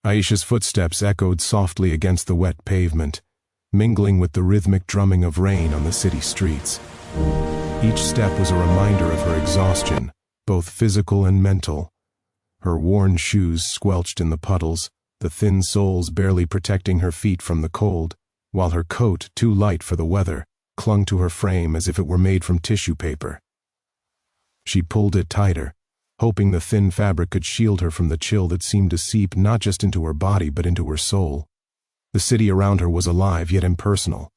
Aisha's footsteps echoed softly against the wet pavement, mingling with the rhythmic drumming of rain on the city streets. Each step was a reminder of her exhaustion, both physical and mental. Her worn shoes squelched in the puddles, the thin soles barely protecting her feet from the cold, while her coat, too light for the weather, clung to her frame as if it were made from tissue paper. She pulled it tighter, hoping the thin fabric could shield her from the chill that seemed to seep not just into her body but into her soul. The city around her was alive yet impersonal.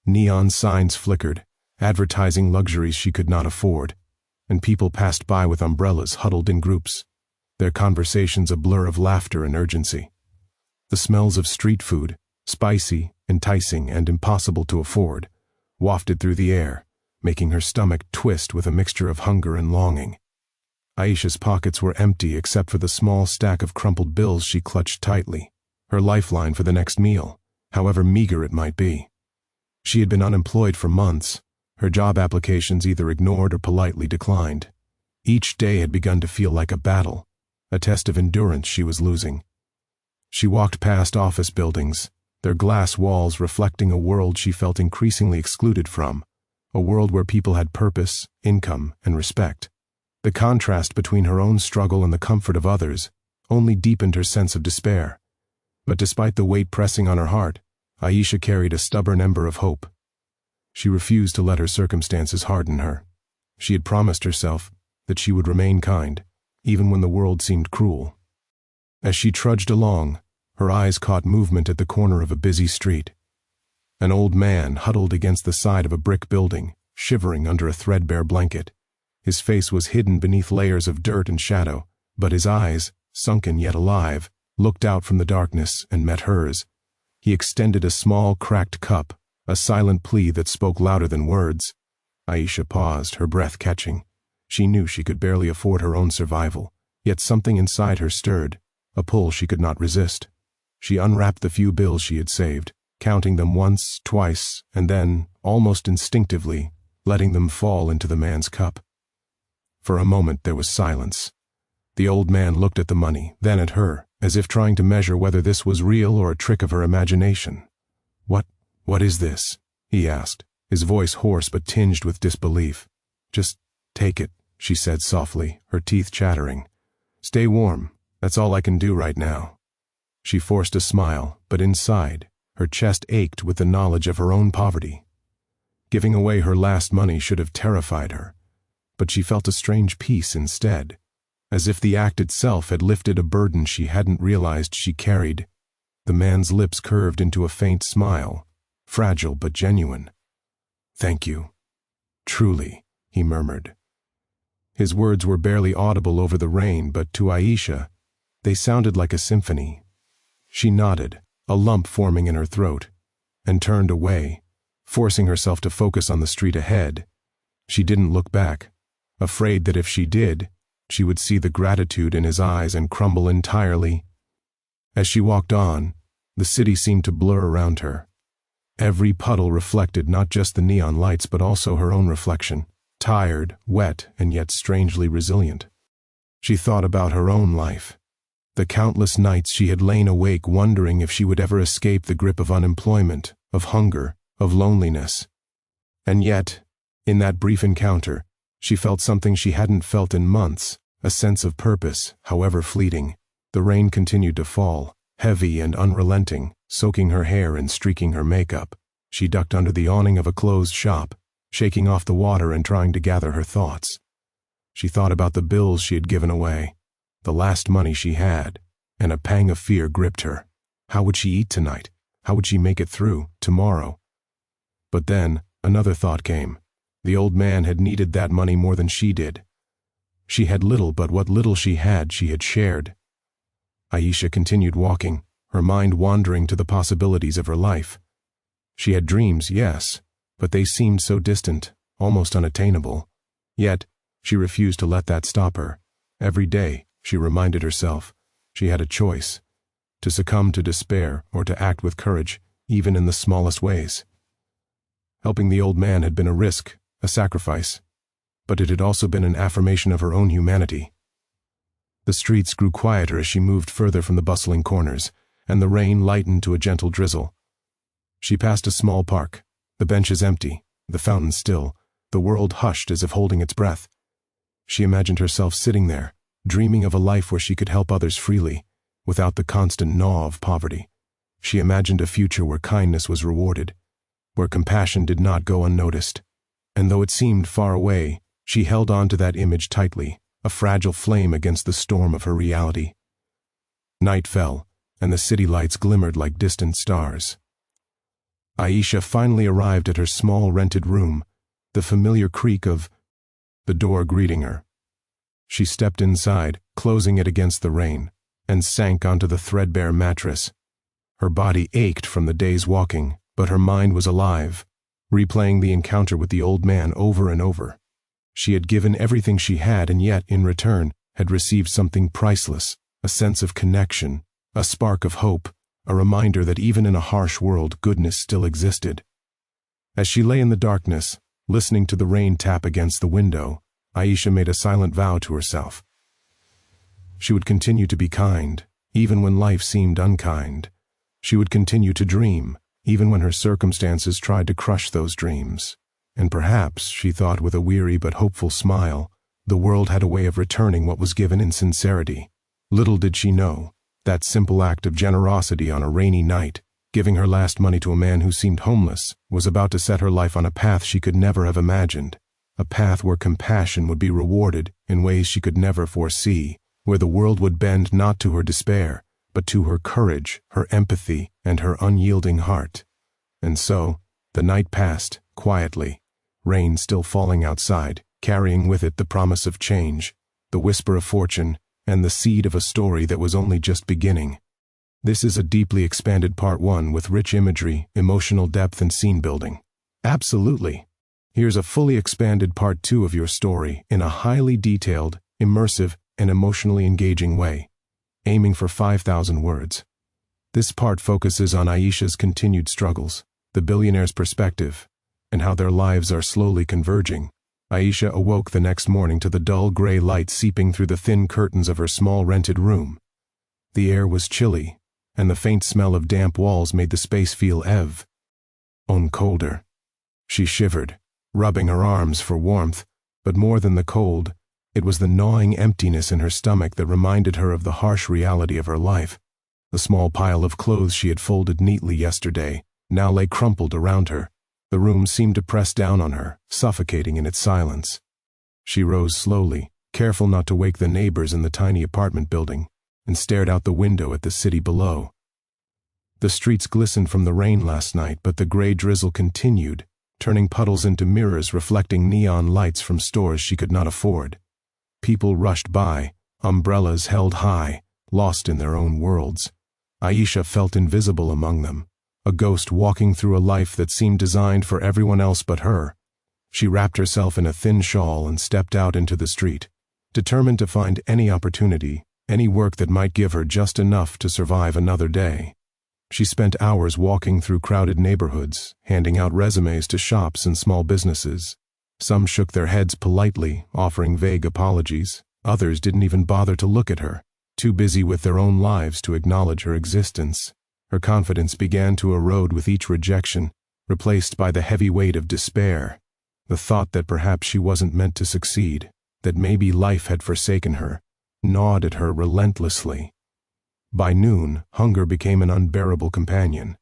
Neon signs flickered, advertising luxuries she could not afford, and people passed by with umbrellas huddled in groups, their conversations a blur of laughter and urgency. The smells of street food, spicy, enticing, and impossible to afford, wafted through the air, making her stomach twist with a mixture of hunger and longing. Aisha's pockets were empty except for the small stack of crumpled bills she clutched tightly, her lifeline for the next meal, however meager it might be. She had been unemployed for months, her job applications either ignored or politely declined. Each day had begun to feel like a battle, a test of endurance she was losing. She walked past office buildings, their glass walls reflecting a world she felt increasingly excluded from, a world where people had purpose, income, and respect. The contrast between her own struggle and the comfort of others only deepened her sense of despair. But despite the weight pressing on her heart, Aisha carried a stubborn ember of hope. She refused to let her circumstances harden her. She had promised herself that she would remain kind, even when the world seemed cruel. As she trudged along, her eyes caught movement at the corner of a busy street. An old man huddled against the side of a brick building, shivering under a threadbare blanket. His face was hidden beneath layers of dirt and shadow, but his eyes, sunken yet alive, looked out from the darkness and met hers. He extended a small, cracked cup, a silent plea that spoke louder than words. Aisha paused, her breath catching. She knew she could barely afford her own survival, yet something inside her stirred, a pull she could not resist. She unwrapped the few bills she had saved, counting them once, twice, and then, almost instinctively, letting them fall into the man's cup. For a moment there was silence. The old man looked at the money, then at her, as if trying to measure whether this was real or a trick of her imagination. What is this?" he asked, his voice hoarse but tinged with disbelief. "Just take it," she said softly, her teeth chattering. "Stay warm, that's all I can do right now." She forced a smile, but inside, her chest ached with the knowledge of her own poverty. Giving away her last money should have terrified her, but she felt a strange peace instead, as if the act itself had lifted a burden she hadn't realized she carried. The man's lips curved into a faint smile, fragile but genuine. "Thank you. Truly," he murmured. His words were barely audible over the rain, but to Aisha, they sounded like a symphony. She nodded, a lump forming in her throat, and turned away, forcing herself to focus on the street ahead. She didn't look back, afraid that if she did, she would see the gratitude in his eyes and crumble entirely. As she walked on, the city seemed to blur around her. Every puddle reflected not just the neon lights but also her own reflection, tired, wet, and yet strangely resilient. She thought about her own life, the countless nights she had lain awake wondering if she would ever escape the grip of unemployment, of hunger, of loneliness. And yet, in that brief encounter, she felt something she hadn't felt in months, a sense of purpose, however fleeting. The rain continued to fall, heavy and unrelenting, soaking her hair and streaking her makeup. She ducked under the awning of a closed shop, shaking off the water and trying to gather her thoughts. She thought about the bills she had given away, the last money she had, and a pang of fear gripped her. How would she eat tonight? How would she make it through tomorrow? But then, another thought came. The old man had needed that money more than she did. She had little, but what little she had shared. Aisha continued walking, her mind wandering to the possibilities of her life. She had dreams, yes, but they seemed so distant, almost unattainable. Yet, she refused to let that stop her. Every day, she reminded herself, she had a choice, to succumb to despair or to act with courage, even in the smallest ways. Helping the old man had been a risk, a sacrifice, but it had also been an affirmation of her own humanity. The streets grew quieter as she moved further from the bustling corners, and the rain lightened to a gentle drizzle. She passed a small park, the benches empty, the fountain still, the world hushed as if holding its breath. She imagined herself sitting there, dreaming of a life where she could help others freely, without the constant gnaw of poverty. She imagined a future where kindness was rewarded, where compassion did not go unnoticed. And though it seemed far away, she held on to that image tightly, a fragile flame against the storm of her reality. Night fell, and the city lights glimmered like distant stars. Aisha finally arrived at her small rented room, the familiar creak of the door greeting her. She stepped inside, closing it against the rain, and sank onto the threadbare mattress. Her body ached from the day's walking, but her mind was alive, replaying the encounter with the old man over and over. She had given everything she had, and yet, in return, had received something priceless, a sense of connection, a spark of hope, a reminder that even in a harsh world, goodness still existed. As she lay in the darkness, listening to the rain tap against the window, Aisha made a silent vow to herself. She would continue to be kind, even when life seemed unkind. She would continue to dream, even when her circumstances tried to crush those dreams. And perhaps, she thought with a weary but hopeful smile, the world had a way of returning what was given in sincerity. Little did she know, that simple act of generosity on a rainy night, giving her last money to a man who seemed homeless, was about to set her life on a path she could never have imagined, a path where compassion would be rewarded in ways she could never foresee, where the world would bend not to her despair, but to her courage, her empathy, and her unyielding heart. And so, the night passed, quietly, rain still falling outside, carrying with it the promise of change, the whisper of fortune, and the seed of a story that was only just beginning. This is a deeply expanded part 1 with rich imagery, emotional depth, and scene building. Absolutely. Here's a fully expanded part 2 of your story in a highly detailed, immersive, and emotionally engaging way, aiming for 5,000 words. This part focuses on Aisha's continued struggles, the billionaire's perspective, and how their lives are slowly converging. Aisha awoke the next morning to the dull gray light seeping through the thin curtains of her small rented room. The air was chilly, and the faint smell of damp walls made the space feel colder. She shivered, rubbing her arms for warmth, but more than the cold, it was the gnawing emptiness in her stomach that reminded her of the harsh reality of her life. The small pile of clothes she had folded neatly yesterday now lay crumpled around her. The room seemed to press down on her, suffocating in its silence. She rose slowly, careful not to wake the neighbors in the tiny apartment building, and stared out the window at the city below. The streets glistened from the rain last night, but the gray drizzle continued, turning puddles into mirrors reflecting neon lights from stores she could not afford. People rushed by, umbrellas held high, lost in their own worlds. Aisha felt invisible among them, a ghost walking through a life that seemed designed for everyone else but her. She wrapped herself in a thin shawl and stepped out into the street, determined to find any opportunity, any work that might give her just enough to survive another day. She spent hours walking through crowded neighborhoods, handing out resumes to shops and small businesses. Some shook their heads politely, offering vague apologies. Others didn't even bother to look at her, too busy with their own lives to acknowledge her existence. Her confidence began to erode with each rejection, replaced by the heavy weight of despair. The thought that perhaps she wasn't meant to succeed, that maybe life had forsaken her, gnawed at her relentlessly. By noon, hunger became an unbearable companion.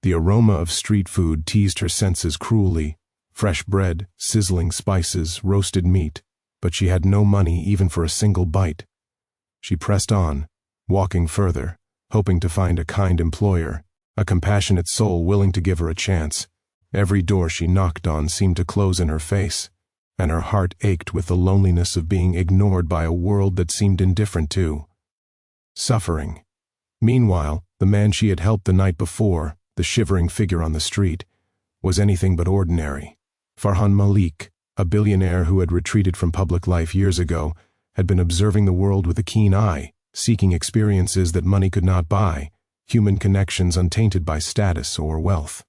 The aroma of street food teased her senses cruelly. Fresh bread, sizzling spices, roasted meat, but she had no money even for a single bite. She pressed on, walking further, hoping to find a kind employer, a compassionate soul willing to give her a chance. Every door she knocked on seemed to close in her face, and her heart ached with the loneliness of being ignored by a world that seemed indifferent to suffering. Meanwhile, the man she had helped the night before, the shivering figure on the street, was anything but ordinary. Farhan Malik, a billionaire who had retreated from public life years ago, had been observing the world with a keen eye, seeking experiences that money could not buy, human connections untainted by status or wealth.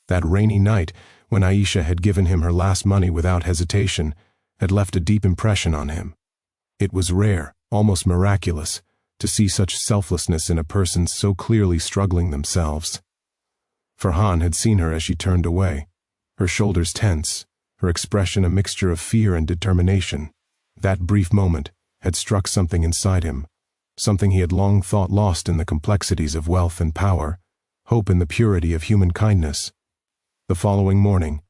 That rainy night, when Aisha had given him her last money without hesitation, had left a deep impression on him. It was rare, almost miraculous, to see such selflessness in a person so clearly struggling themselves. Farhan had seen her as she turned away, her shoulders tense, her expression a mixture of fear and determination. That brief moment had struck something inside him, something he had long thought lost in the complexities of wealth and power, hope in the purity of human kindness. The following morning,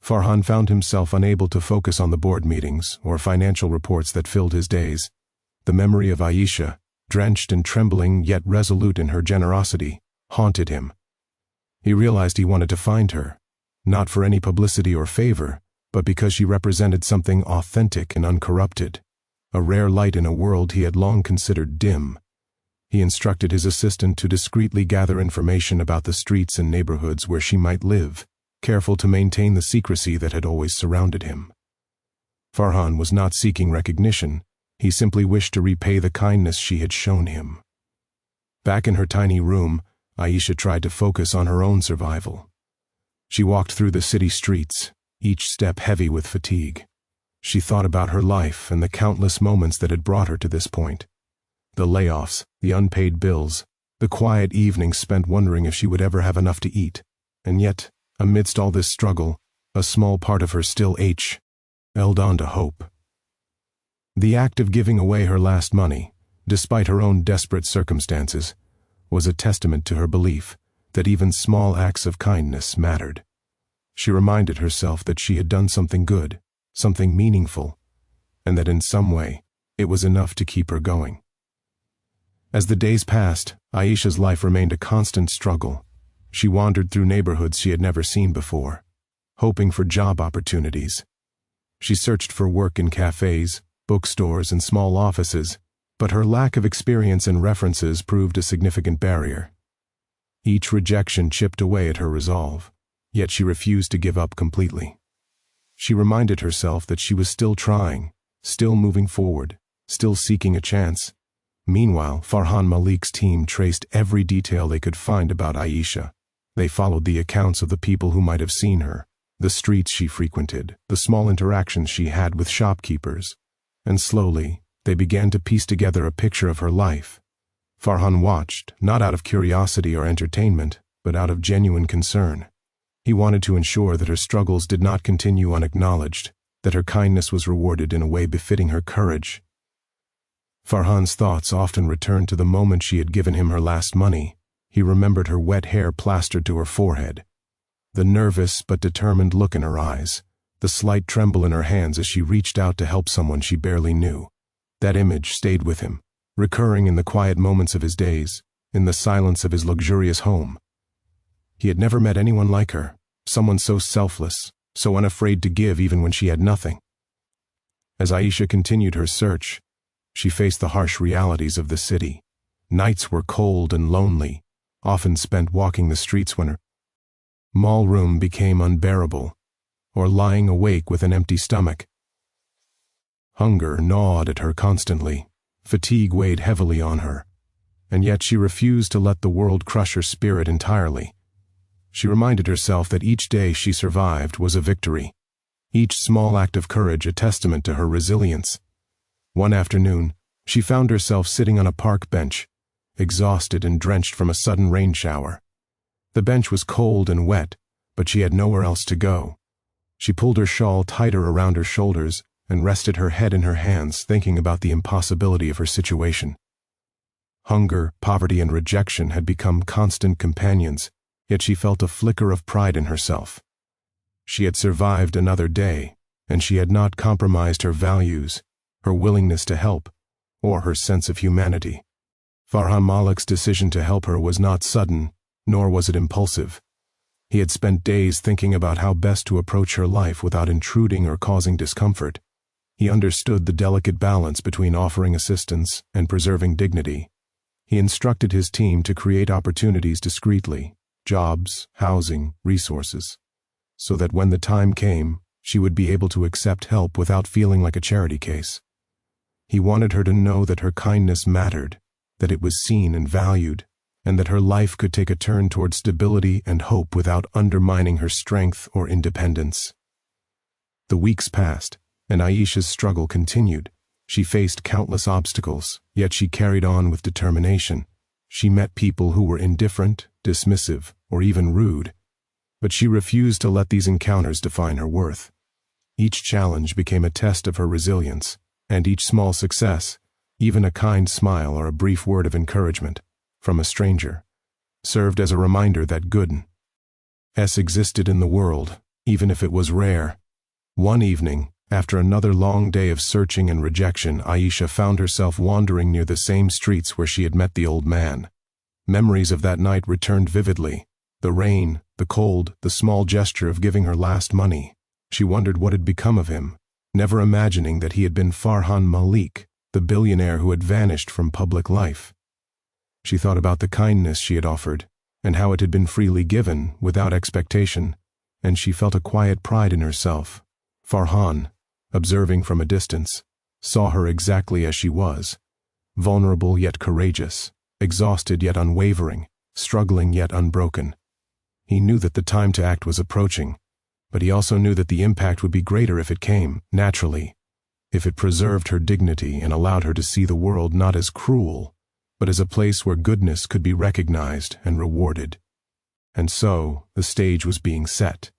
Farhan found himself unable to focus on the board meetings or financial reports that filled his days. The memory of Aisha, drenched and trembling yet resolute in her generosity, haunted him. He realized he wanted to find her, not for any publicity or favor, but because she represented something authentic and uncorrupted, a rare light in a world he had long considered dim. He instructed his assistant to discreetly gather information about the streets and neighborhoods where she might live, careful to maintain the secrecy that had always surrounded him. Farhan was not seeking recognition, he simply wished to repay the kindness she had shown him. Back in her tiny room, Aisha tried to focus on her own survival. She walked through the city streets, each step heavy with fatigue. She thought about her life and the countless moments that had brought her to this point. The layoffs, the unpaid bills, the quiet evenings spent wondering if she would ever have enough to eat. And yet, amidst all this struggle, a small part of her still held on to hope. The act of giving away her last money, despite her own desperate circumstances, was a testament to her belief that even small acts of kindness mattered. She reminded herself that she had done something good, something meaningful, and that in some way, it was enough to keep her going. As the days passed, Aisha's life remained a constant struggle. She wandered through neighborhoods she had never seen before, hoping for job opportunities. She searched for work in cafes, bookstores, and small offices, but her lack of experience and references proved a significant barrier. Each rejection chipped away at her resolve, yet she refused to give up completely. She reminded herself that she was still trying, still moving forward, still seeking a chance. Meanwhile, Farhan Malik's team traced every detail they could find about Aisha. They followed the accounts of the people who might have seen her, the streets she frequented, the small interactions she had with shopkeepers, and slowly, they began to piece together a picture of her life. Farhan watched, not out of curiosity or entertainment, but out of genuine concern. He wanted to ensure that her struggles did not continue unacknowledged, that her kindness was rewarded in a way befitting her courage. Farhan's thoughts often returned to the moment she had given him her last money. He remembered her wet hair plastered to her forehead, the nervous but determined look in her eyes, the slight tremble in her hands as she reached out to help someone she barely knew. That image stayed with him, recurring in the quiet moments of his days, in the silence of his luxurious home. He had never met anyone like her, someone so selfless, so unafraid to give even when she had nothing. As Aisha continued her search, she faced the harsh realities of the city. Nights were cold and lonely, often spent walking the streets when her mall room became unbearable, or lying awake with an empty stomach. Hunger gnawed at her constantly, fatigue weighed heavily on her, and yet she refused to let the world crush her spirit entirely. She reminded herself that each day she survived was a victory, each small act of courage a testament to her resilience. One afternoon, she found herself sitting on a park bench, exhausted and drenched from a sudden rain shower. The bench was cold and wet, but she had nowhere else to go. She pulled her shawl tighter around her shoulders and rested her head in her hands, thinking about the impossibility of her situation. Hunger, poverty, and rejection had become constant companions, yet she felt a flicker of pride in herself. She had survived another day, and she had not compromised her values, her willingness to help, or her sense of humanity. Farhan Malik's decision to help her was not sudden, nor was it impulsive. He had spent days thinking about how best to approach her life without intruding or causing discomfort. He understood the delicate balance between offering assistance and preserving dignity. He instructed his team to create opportunities discreetly, jobs, housing, resources, so that when the time came, she would be able to accept help without feeling like a charity case. He wanted her to know that her kindness mattered, that it was seen and valued, and that her life could take a turn toward stability and hope without undermining her strength or independence. The weeks passed, and Aisha's struggle continued. She faced countless obstacles, yet she carried on with determination. She met people who were indifferent, dismissive, or even rude, but she refused to let these encounters define her worth. Each challenge became a test of her resilience, and each small success, even a kind smile or a brief word of encouragement from a stranger, served as a reminder that goodness existed in the world, even if it was rare. One evening, after another long day of searching and rejection, Aisha found herself wandering near the same streets where she had met the old man. Memories of that night returned vividly. The rain, the cold, the small gesture of giving her last money. She wondered what had become of him, never imagining that he had been Farhan Malik, the billionaire who had vanished from public life. She thought about the kindness she had offered, and how it had been freely given, without expectation, and she felt a quiet pride in herself. Farhan, observing from a distance, saw her exactly as she was, vulnerable yet courageous, exhausted yet unwavering, struggling yet unbroken. He knew that the time to act was approaching, but he also knew that the impact would be greater if it came, naturally, if it preserved her dignity and allowed her to see the world not as cruel, but as a place where goodness could be recognized and rewarded. And so, the stage was being set.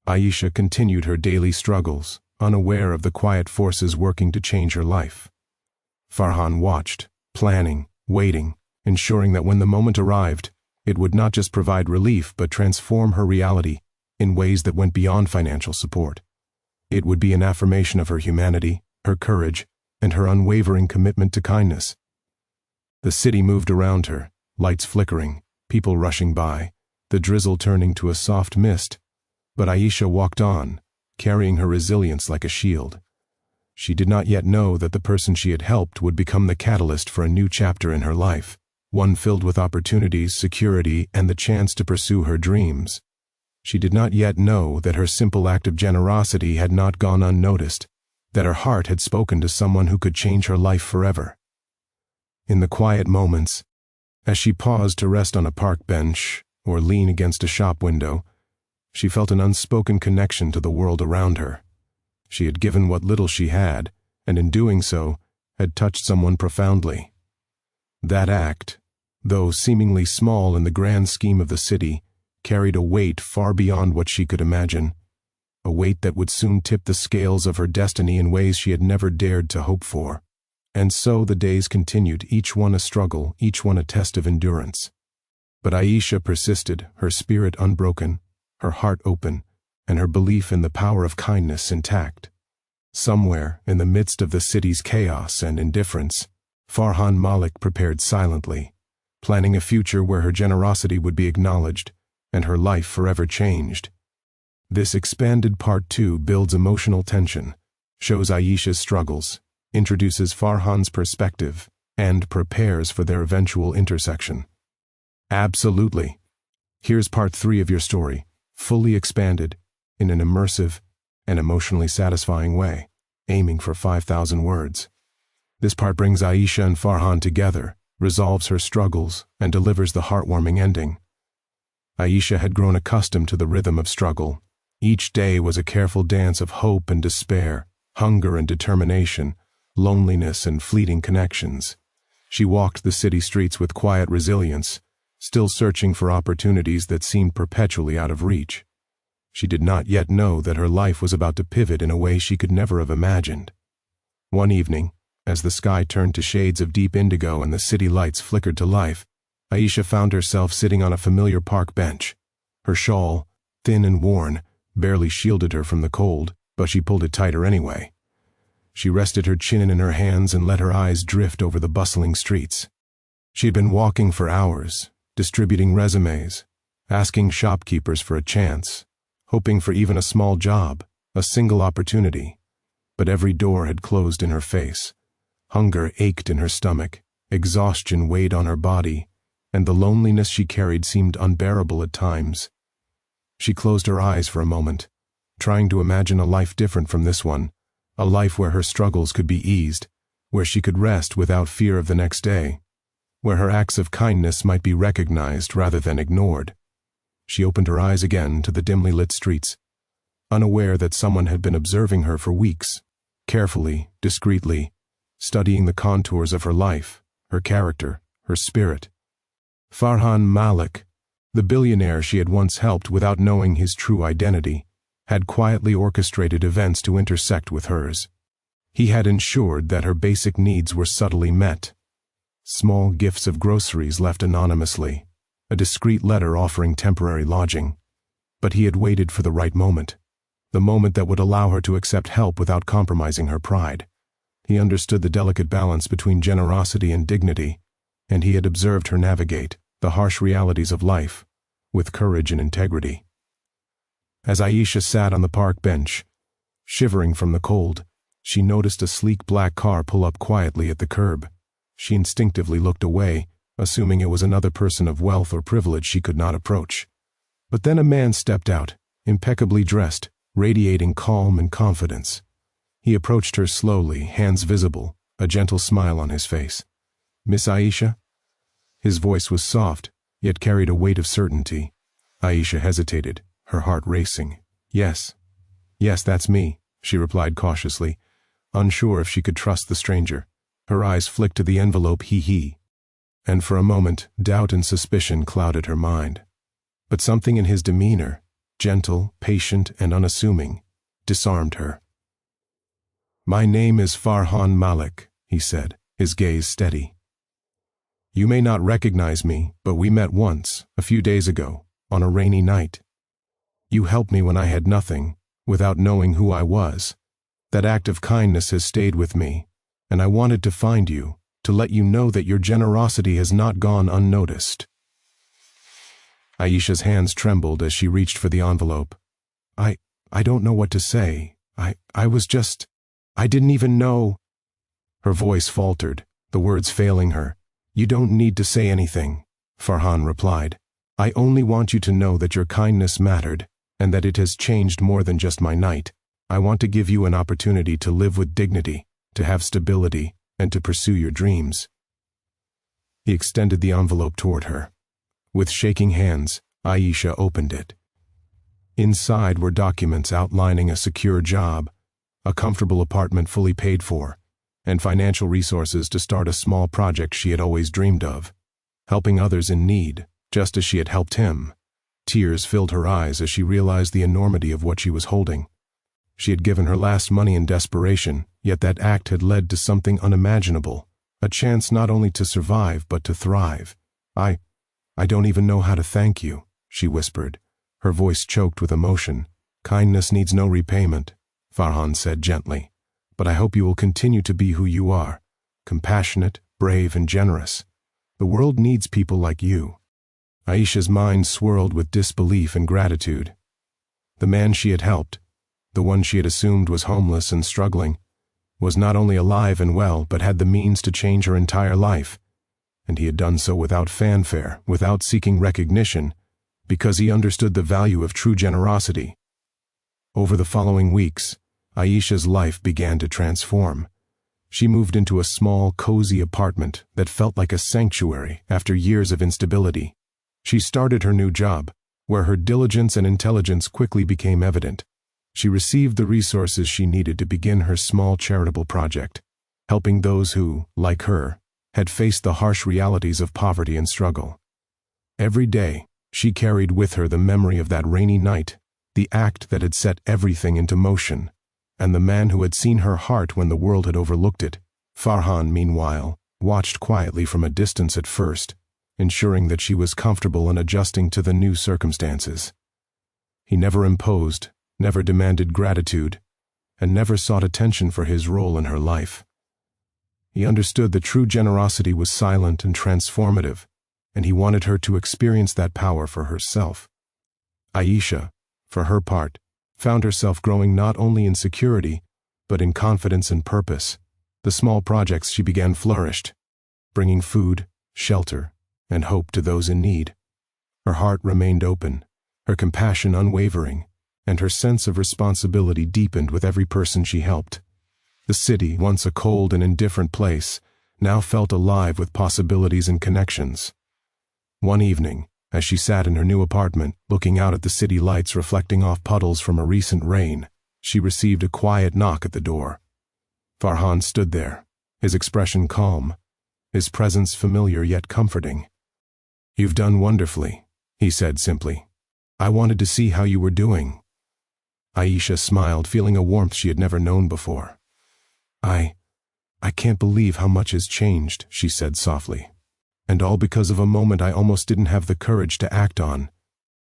Aisha continued her daily struggles, unaware of the quiet forces working to change her life. Farhan watched, planning, waiting, ensuring that when the moment arrived, it would not just provide relief but transform her reality in ways that went beyond financial support. It would be an affirmation of her humanity, her courage, and her unwavering commitment to kindness. The city moved around her, lights flickering, people rushing by, the drizzle turning to a soft mist, but Aisha walked on, carrying her resilience like a shield. She did not yet know that the person she had helped would become the catalyst for a new chapter in her life, one filled with opportunities, security, and the chance to pursue her dreams. She did not yet know that her simple act of generosity had not gone unnoticed, that her heart had spoken to someone who could change her life forever. In the quiet moments, as she paused to rest on a park bench or lean against a shop window, she felt an unspoken connection to the world around her. She had given what little she had, and in doing so, had touched someone profoundly. That act, though seemingly small in the grand scheme of the city, carried a weight far beyond what she could imagine, a weight that would soon tip the scales of her destiny in ways she had never dared to hope for. And so the days continued, each one a struggle, each one a test of endurance. But Aisha persisted, her spirit unbroken, her heart open, and her belief in the power of kindness intact. Somewhere, in the midst of the city's chaos and indifference, Farhan Malik prepared silently, planning a future where her generosity would be acknowledged and her life forever changed. This expanded part 2 builds emotional tension, shows Aisha's struggles, introduces Farhan's perspective, and prepares for their eventual intersection. Absolutely. Here's part 3 of your story, fully expanded, in an immersive and emotionally satisfying way, aiming for 5,000 words. This part brings Aisha and Farhan together, resolves her struggles, and delivers the heartwarming ending. Aisha had grown accustomed to the rhythm of struggle. Each day was a careful dance of hope and despair, hunger and determination, loneliness and fleeting connections. She walked the city streets with quiet resilience, still searching for opportunities that seemed perpetually out of reach. She did not yet know that her life was about to pivot in a way she could never have imagined. One evening, as the sky turned to shades of deep indigo and the city lights flickered to life, Aisha found herself sitting on a familiar park bench. Her shawl, thin and worn, barely shielded her from the cold, but she pulled it tighter anyway. She rested her chin in her hands and let her eyes drift over the bustling streets. She had been walking for hours, distributing resumes, asking shopkeepers for a chance, hoping for even a small job, a single opportunity. But every door had closed in her face. Hunger ached in her stomach, exhaustion weighed on her body, and the loneliness she carried seemed unbearable at times. She closed her eyes for a moment, trying to imagine a life different from this one, a life where her struggles could be eased, where she could rest without fear of the next day, where her acts of kindness might be recognized rather than ignored. She opened her eyes again to the dimly lit streets, unaware that someone had been observing her for weeks, carefully, discreetly, studying the contours of her life, her character, her spirit. Farhan Malik, the billionaire she had once helped without knowing his true identity, had quietly orchestrated events to intersect with hers. He had ensured that her basic needs were subtly met. Small gifts of groceries left anonymously, a discreet letter offering temporary lodging. But he had waited for the right moment, the moment that would allow her to accept help without compromising her pride. He understood the delicate balance between generosity and dignity, and he had observed her navigate the harsh realities of life with courage and integrity. As Aisha sat on the park bench, shivering from the cold, she noticed a sleek black car pull up quietly at the curb. She instinctively looked away, assuming it was another person of wealth or privilege she could not approach. But then a man stepped out, impeccably dressed, radiating calm and confidence. He approached her slowly, hands visible, a gentle smile on his face. "Miss Aisha?" His voice was soft, yet carried a weight of certainty. Aisha hesitated, her heart racing. Yes, that's me," she replied cautiously, unsure if she could trust the stranger. Her eyes flicked to the envelope he. And for a moment, doubt and suspicion clouded her mind. But something in his demeanor, gentle, patient, and unassuming, disarmed her. "My name is Farhan Malik," he said, his gaze steady. "You may not recognize me, but we met once, a few days ago, on a rainy night. You helped me when I had nothing, without knowing who I was. That act of kindness has stayed with me, and I wanted to find you, to let you know that your generosity has not gone unnoticed." Aisha's hands trembled as she reached for the envelope. I don't know what to say. I didn't even know." Her voice faltered, the words failing her. "You don't need to say anything," Farhan replied. "I only want you to know that your kindness mattered, and that it has changed more than just my night. I want to give you an opportunity to live with dignity, to have stability, and to pursue your dreams." He extended the envelope toward her. With shaking hands, Aisha opened it. Inside were documents outlining a secure job, a comfortable apartment fully paid for, and financial resources to start a small project she had always dreamed of, helping others in need, just as she had helped him. Tears filled her eyes as she realized the enormity of what she was holding. She had given her last money in desperation, yet that act had led to something unimaginable, a chance not only to survive but to thrive. I don't even know how to thank you," she whispered, her voice choked with emotion. "Kindness needs no repayment," Farhan said gently, "but I hope you will continue to be who you are, compassionate, brave, and generous. The world needs people like you." Aisha's mind swirled with disbelief and gratitude. The man she had helped, the one she had assumed was homeless and struggling, was not only alive and well but had the means to change her entire life. And he had done so without fanfare, without seeking recognition, because he understood the value of true generosity. Over the following weeks, Aisha's life began to transform. She moved into a small, cozy apartment that felt like a sanctuary after years of instability. She started her new job, where her diligence and intelligence quickly became evident. She received the resources she needed to begin her small charitable project, helping those who, like her, had faced the harsh realities of poverty and struggle. Every day, she carried with her the memory of that rainy night, the act that had set everything into motion, and the man who had seen her heart when the world had overlooked it. Farhan, meanwhile, watched quietly from a distance at first, ensuring that she was comfortable and adjusting to the new circumstances. He never imposed, never demanded gratitude, and never sought attention for his role in her life. He understood that true generosity was silent and transformative, and he wanted her to experience that power for herself. Aisha, for her part, found herself growing not only in security, but in confidence and purpose. The small projects she began flourished, bringing food, shelter, and hope to those in need. Her heart remained open, her compassion unwavering, and her sense of responsibility deepened with every person she helped. The city, once a cold and indifferent place, now felt alive with possibilities and connections. One evening, as she sat in her new apartment, looking out at the city lights reflecting off puddles from a recent rain, she received a quiet knock at the door. Farhan stood there, his expression calm, his presence familiar yet comforting. "You've done wonderfully," he said simply. "I wanted to see how you were doing." Aisha smiled, feeling a warmth she had never known before. I can't believe how much has changed," she said softly. "And all because of a moment I almost didn't have the courage to act on."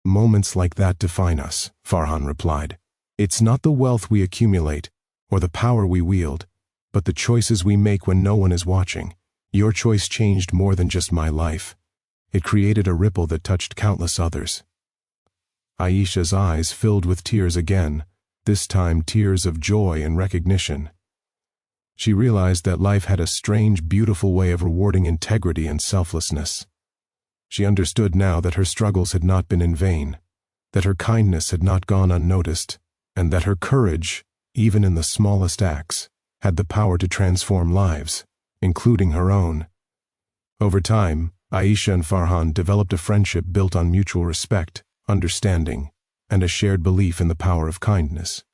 "Moments like that define us," Farhan replied. "It's not the wealth we accumulate, or the power we wield, but the choices we make when no one is watching. Your choice changed more than just my life. It created a ripple that touched countless others." Aisha's eyes filled with tears again, this time tears of joy and recognition. She realized that life had a strange, beautiful way of rewarding integrity and selflessness. She understood now that her struggles had not been in vain, that her kindness had not gone unnoticed, and that her courage, even in the smallest acts, had the power to transform lives, including her own. Over time, Aisha and Farhan developed a friendship built on mutual respect, understanding, and a shared belief in the power of kindness.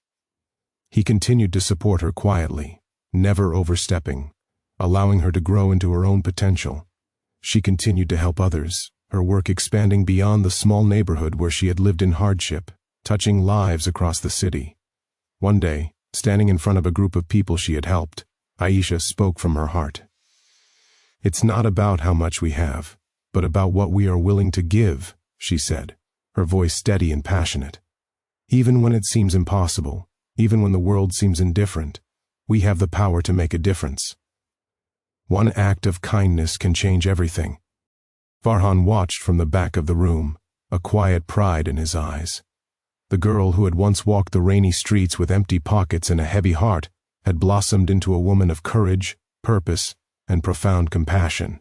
He continued to support her quietly, never overstepping, allowing her to grow into her own potential. She continued to help others, her work expanding beyond the small neighborhood where she had lived in hardship, touching lives across the city. One day, standing in front of a group of people she had helped, Aisha spoke from her heart. "It's not about how much we have, but about what we are willing to give," she said, her voice steady and passionate. "Even when it seems impossible, even when the world seems indifferent, we have the power to make a difference. One act of kindness can change everything." Farhan watched from the back of the room, a quiet pride in his eyes. The girl who had once walked the rainy streets with empty pockets and a heavy heart had blossomed into a woman of courage, purpose, and profound compassion.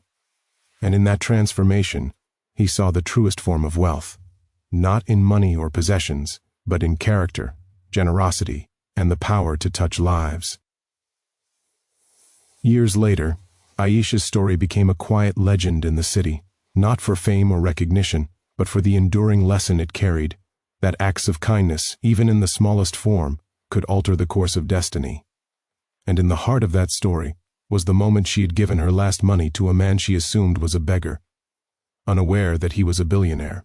And in that transformation, he saw the truest form of wealth, not in money or possessions, but in character, generosity, and the power to touch lives. Years later, Aisha's story became a quiet legend in the city, not for fame or recognition, but for the enduring lesson it carried, that acts of kindness, even in the smallest form, could alter the course of destiny. And in the heart of that story was the moment she had given her last money to a man she assumed was a beggar, unaware that he was a billionaire.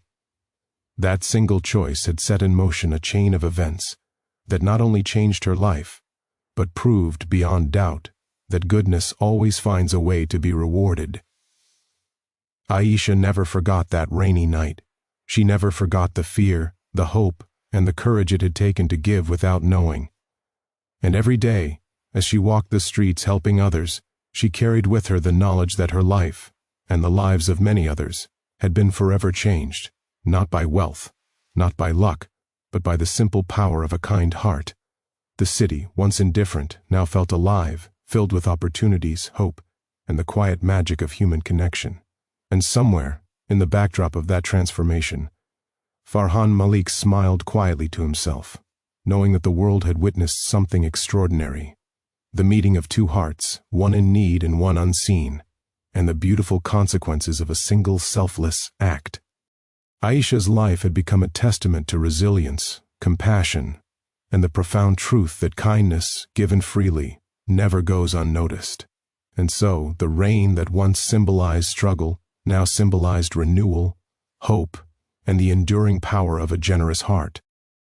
That single choice had set in motion a chain of events that not only changed her life, but proved beyond doubt that goodness always finds a way to be rewarded. Aisha never forgot that rainy night. She never forgot the fear, the hope, and the courage it had taken to give without knowing. And every day, as she walked the streets helping others, she carried with her the knowledge that her life, and the lives of many others, had been forever changed, not by wealth, not by luck, but by the simple power of a kind heart. The city, once indifferent, now felt alive, filled with opportunities, hope, and the quiet magic of human connection. And somewhere, in the backdrop of that transformation, Farhan Malik smiled quietly to himself, knowing that the world had witnessed something extraordinary. The meeting of two hearts, one in need and one unseen, and the beautiful consequences of a single selfless act. Aisha's life had become a testament to resilience, compassion, and the profound truth that kindness, given freely, never goes unnoticed. And so, the rain that once symbolized struggle now symbolized renewal, hope, and the enduring power of a generous heart.